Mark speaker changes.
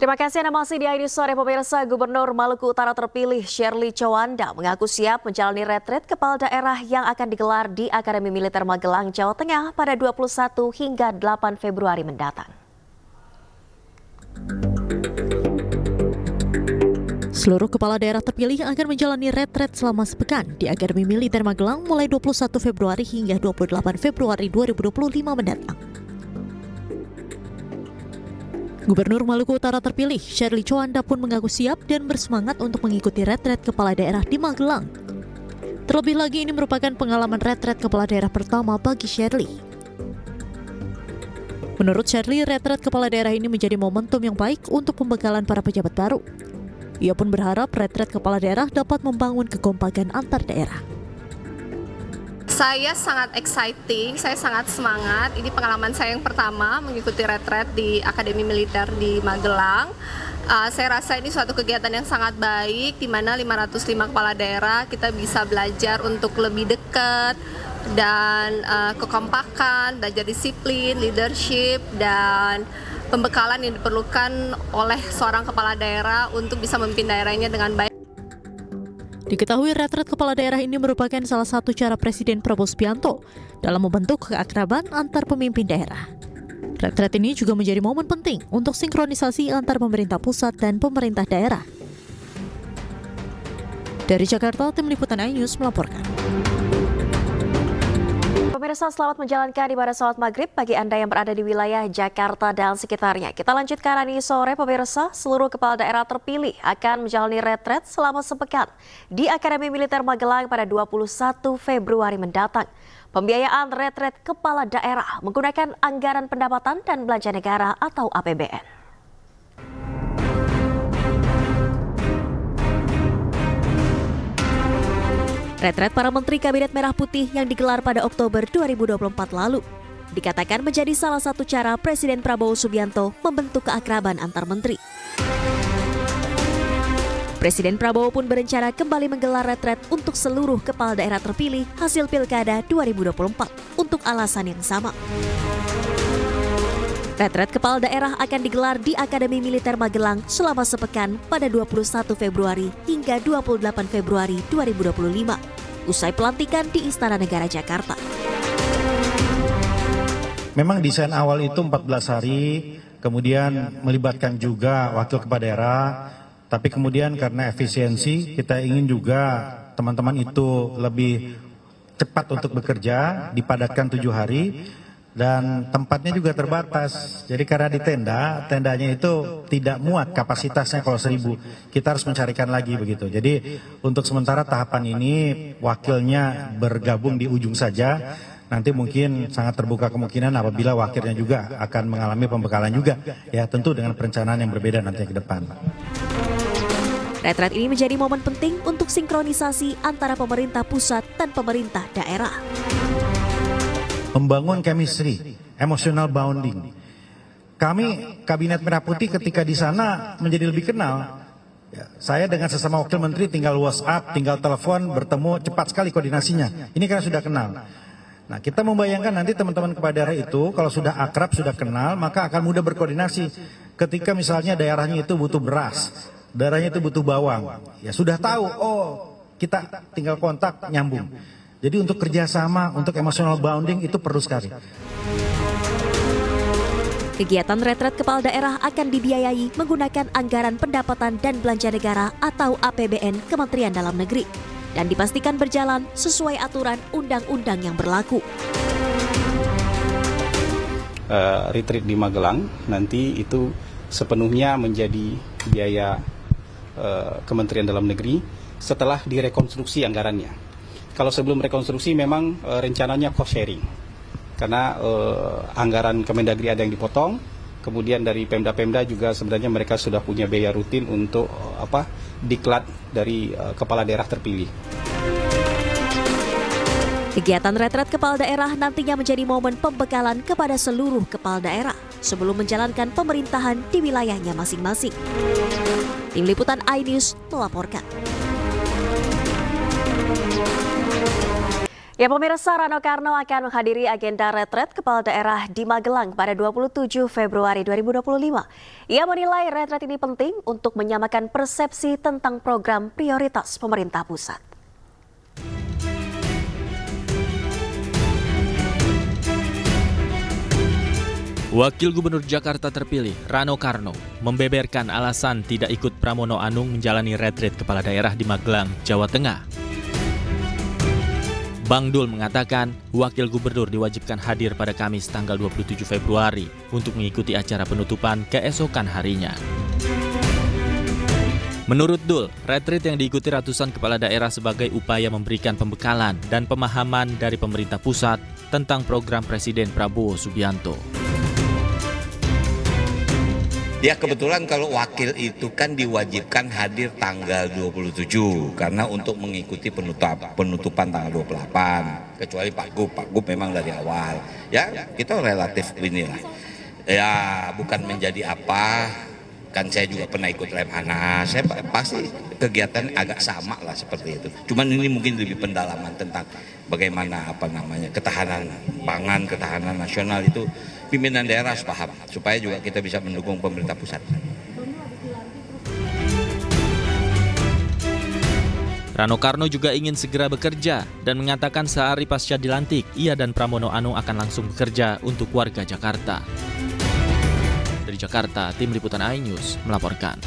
Speaker 1: Terima kasih Anda masih di ID Sore pemirsa. Gubernur Maluku Utara terpilih Shirley Chowanda mengaku siap menjalani retret kepala daerah yang akan digelar di Akademi Militer Magelang, Jawa Tengah pada 21 hingga 8 Februari mendatang.
Speaker 2: Seluruh kepala daerah terpilih akan menjalani retret selama sepekan di Akademi Militer Magelang mulai 21 Februari hingga 28 Februari 2025 mendatang. Gubernur Maluku Utara terpilih, Shirley Chowanda pun mengaku siap dan bersemangat untuk mengikuti retret kepala daerah di Magelang. Terlebih lagi ini merupakan pengalaman retret kepala daerah pertama bagi Shirley. Menurut Shirley, retret kepala daerah ini menjadi momentum yang baik untuk pembekalan para pejabat baru. Ia pun berharap retret kepala daerah dapat membangun kekompakan antar daerah.
Speaker 3: Saya sangat exciting, saya sangat semangat. Ini pengalaman saya yang pertama mengikuti retret di Akademi Militer di Magelang. Saya rasa ini suatu kegiatan yang sangat baik, di mana 505 kepala daerah kita bisa belajar untuk lebih dekat dan kekompakan, belajar disiplin, leadership, dan pembekalan yang diperlukan oleh seorang kepala daerah untuk bisa memimpin daerahnya dengan baik.
Speaker 2: Diketahui retret kepala daerah ini merupakan salah satu cara Presiden Prabowo Subianto dalam membentuk keakraban antar pemimpin daerah. Retret ini juga menjadi momen penting untuk sinkronisasi antar pemerintah pusat dan pemerintah daerah. Dari Jakarta, tim liputan iNews melaporkan.
Speaker 1: Pemirsa, selamat menjalankan ibadah sholat maghrib bagi Anda yang berada di wilayah Jakarta dan sekitarnya. Kita lanjutkan hari sore pemirsa, seluruh kepala daerah terpilih akan menjalani retret selama sepekan di Akademi Militer Magelang pada 21 Februari mendatang. Pembiayaan retret kepala daerah menggunakan anggaran pendapatan dan belanja negara atau APBN. Retret para Menteri Kabinet Merah Putih yang digelar pada Oktober 2024 lalu dikatakan menjadi salah satu cara Presiden Prabowo Subianto membentuk keakraban antar menteri. Presiden Prabowo pun berencana kembali menggelar retret untuk seluruh kepala daerah terpilih hasil Pilkada 2024 untuk alasan yang sama. Retret kepala daerah akan digelar di Akademi Militer Magelang selama sepekan pada 21 Februari hingga 28 Februari 2025, usai pelantikan di Istana Negara Jakarta.
Speaker 4: Memang desain awal itu 14 hari, kemudian melibatkan juga wakil kepala daerah, tapi kemudian karena efisiensi kita ingin juga teman-teman itu lebih cepat untuk bekerja, dipadatkan 7 hari. Dan tempatnya juga terbatas, jadi karena di tendanya itu tidak muat kapasitasnya kalau 1000, kita harus mencarikan lagi begitu. Jadi untuk sementara tahapan ini wakilnya bergabung di ujung saja, nanti mungkin sangat terbuka kemungkinan apabila wakilnya juga akan mengalami pembekalan juga, ya tentu dengan perencanaan yang berbeda nanti ke depan.
Speaker 1: Retret ini menjadi momen penting untuk sinkronisasi antara pemerintah pusat dan pemerintah daerah.
Speaker 4: Membangun chemistry, emotional bonding. Kami Kabinet Merah Putih ketika di sana menjadi lebih kenal. Ya, saya dengan sesama wakil menteri tinggal WhatsApp, tinggal telepon, bertemu cepat sekali koordinasinya. Ini karena sudah kenal. Nah, kita membayangkan nanti teman-teman kepala daerah itu kalau sudah akrab, sudah kenal, maka akan mudah berkoordinasi. Ketika misalnya daerahnya itu butuh beras, daerahnya itu butuh bawang, ya sudah tahu. Oh, kita tinggal kontak, nyambung. Jadi untuk kerjasama, untuk emotional bonding itu perlu sekali.
Speaker 1: Kegiatan retret kepala daerah akan dibiayai menggunakan anggaran pendapatan dan belanja negara atau APBN Kementerian Dalam Negeri dan dipastikan berjalan sesuai aturan undang-undang yang berlaku.
Speaker 5: Retreat di Magelang nanti itu sepenuhnya menjadi biaya Kementerian Dalam Negeri setelah direkonstruksi anggarannya. Kalau sebelum rekonstruksi memang rencananya cost sharing, karena anggaran Kemendagri ada yang dipotong, kemudian dari Pemda-Pemda juga sebenarnya mereka sudah punya biaya rutin untuk diklat dari kepala daerah terpilih.
Speaker 1: Kegiatan retret kepala daerah nantinya menjadi momen pembekalan kepada seluruh kepala daerah sebelum menjalankan pemerintahan di wilayahnya masing-masing. Tim Liputan iNews melaporkan. Ya pemirsa, Rano Karno akan menghadiri agenda retret kepala daerah di Magelang pada 27 Februari 2025. Ia menilai retret ini penting untuk menyamakan persepsi tentang program prioritas pemerintah pusat.
Speaker 6: Wakil Gubernur Jakarta terpilih, Rano Karno, membeberkan alasan tidak ikut Pramono Anung menjalani retret kepala daerah di Magelang, Jawa Tengah. Bang Dul mengatakan, Wakil Gubernur diwajibkan hadir pada Kamis tanggal 27 Februari untuk mengikuti acara penutupan keesokan harinya. Menurut Dul, retret yang diikuti ratusan kepala daerah sebagai upaya memberikan pembekalan dan pemahaman dari pemerintah pusat tentang program Presiden Prabowo Subianto.
Speaker 7: Ya kebetulan kalau wakil itu kan diwajibkan hadir tanggal 27 karena untuk mengikuti penutupan tanggal 28, kecuali Pak Gub memang dari awal. Ya kita relatif inilah. Ya bukan menjadi apa, kan saya juga pernah ikut Lemhanas, saya pasti kegiatan agak sama lah seperti itu. Cuman ini mungkin lebih pendalaman tentang bagaimana ketahanan pangan, ketahanan nasional itu pimpinan daerah harus paham supaya juga kita bisa mendukung pemerintah pusat.
Speaker 6: Rano Karno juga ingin segera bekerja dan mengatakan sehari pasca dilantik, ia dan Pramono Anung akan langsung bekerja untuk warga Jakarta. Dari Jakarta, tim liputan iNews melaporkan.